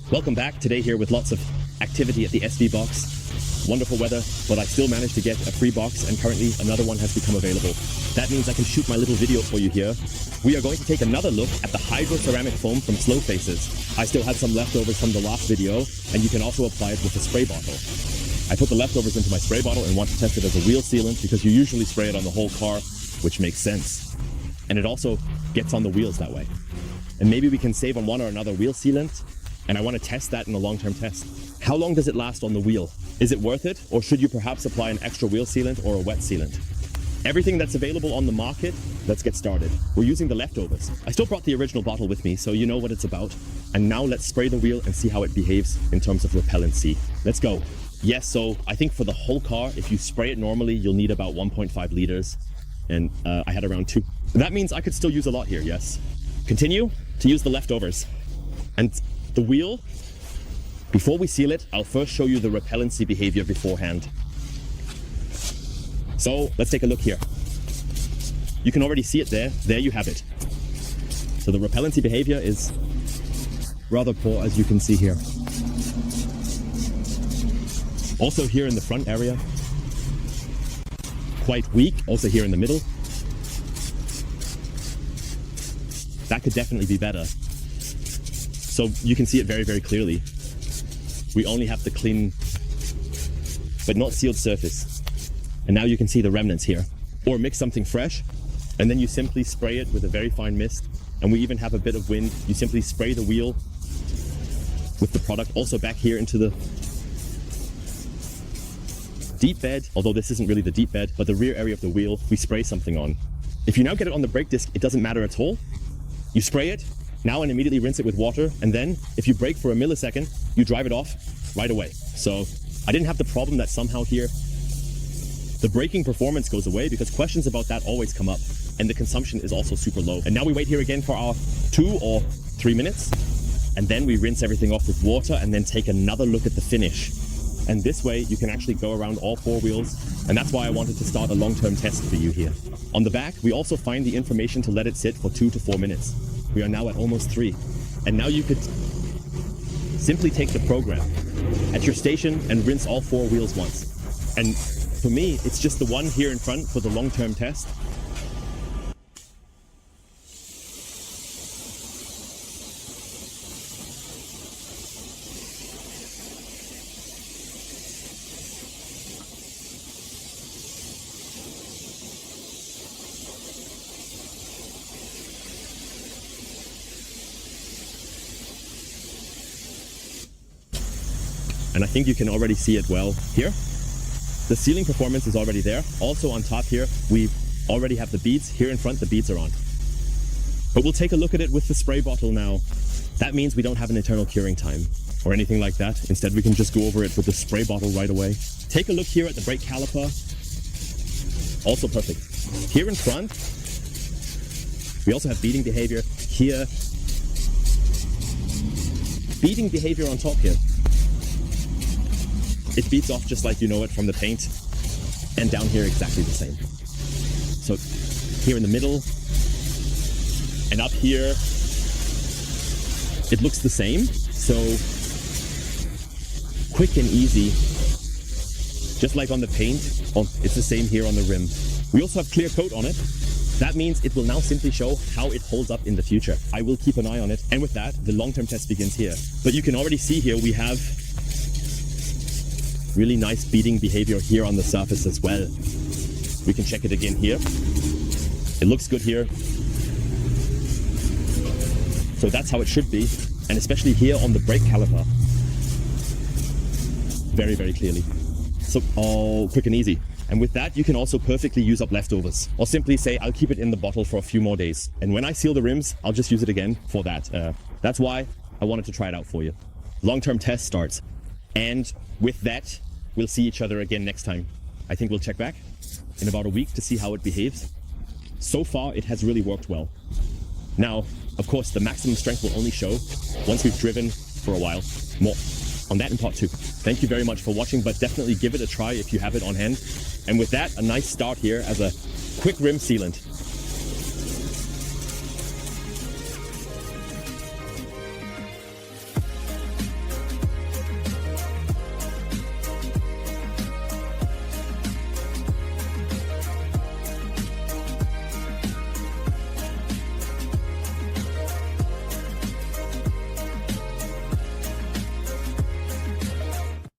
Welcome back. Today here with lots of activity at the SV box. Wonderful weather, but I still managed to get a free box and currently another one has become available. That means I can shoot my little video for you here. We are going to take another look at the Hydro Ceramic Foam from ServFaces. I still had some leftovers from the last video and you can also apply it with a spray bottle. I put the leftovers into my spray bottle and want to test it as a wheel sealant because you usually spray it on the whole car, which makes sense. And it also gets on the wheels that way. And maybe we can save on one or another wheel sealant. And I want to test that in a long-term test. How long does it last on the wheel? Is it worth it? Or should you perhaps apply an extra wheel sealant or a wet sealant? Everything that's available on the market, let's get started. We're using the leftovers. I still brought the original bottle with me, so you know what it's about. And now let's spray the wheel and see how it behaves in terms of repellency. Let's go. Yes, so I think for the whole car, if you spray it normally, you'll need about 1.5 liters. And I had around 2. That means I could still use a lot here, yes. Continue to use the leftovers. And the wheel, before we seal it, I'll first show you the repellency behavior beforehand. So let's take a look here. You can already see it there. There you have it. So the repellency behavior is rather poor, as you can see here. Also here in the front area, quite weak. Also here in the middle. That could definitely be better. So you can see it very, very clearly. We only have the clean, but not sealed surface. And now you can see the remnants here. Or mix something fresh, and then you simply spray it with a very fine mist. And we even have a bit of wind. You simply spray the wheel with the product. Also back here into the deep bed, although this isn't really the deep bed, but the rear area of the wheel, we spray something on. If you now get it on the brake disc, it doesn't matter at all. You spray it, now and immediately rinse it with water, and then if you brake for a millisecond, you drive it off right away. So I didn't have the problem that somehow here the braking performance goes away, because questions about that always come up, and the consumption is also super low. And now we wait here again for our 2 or 3 minutes, and then we rinse everything off with water and then take another look at the finish. And this way you can actually go around all 4 wheels, and that's why I wanted to start a long-term test for you here. On the back, we also find the information to let it sit for 2 to 4 minutes. We are now at almost 3. And now you could simply take the program at your station and rinse all 4 wheels once. And for me, it's just the one here in front for the long-term test. And I think you can already see it well here. The sealing performance is already there. Also on top here, we already have the beads. Here in front, the beads are on. But we'll take a look at it with the spray bottle now. That means we don't have an internal curing time or anything like that. Instead, we can just go over it with the spray bottle right away. Take a look here at the brake caliper. Also perfect. Here in front, we also have beading behavior. Here, beading behavior on top here. It beats off just like you know it from the paint, and down here exactly the same. So here in the middle and up here, it looks the same. So quick and easy, just like on the paint. Oh, it's the same here on the rim. We also have clear coat on it. That means it will now simply show how it holds up in the future. I will keep an eye on it. And with that, the long-term test begins here. But you can already see here we have really nice beading behavior here on the surface as well. We can check it again here. It looks good here. So that's how it should be. And especially here on the brake caliper. Very, very clearly. So all quick and easy. And with that, you can also perfectly use up leftovers. Or simply say, I'll keep it in the bottle for a few more days. And when I seal the rims, I'll just use it again for that. That's why I wanted to try it out for you. Long-term test starts. And with that, we'll see each other again next time. I think we'll check back in about a week to see how it behaves. So far, it has really worked well. Now, of course, the maximum strength will only show once we've driven for a while. More on that in part 2. Thank you very much for watching, but definitely give it a try if you have it on hand. And with that, a nice start here as a quick rim sealant.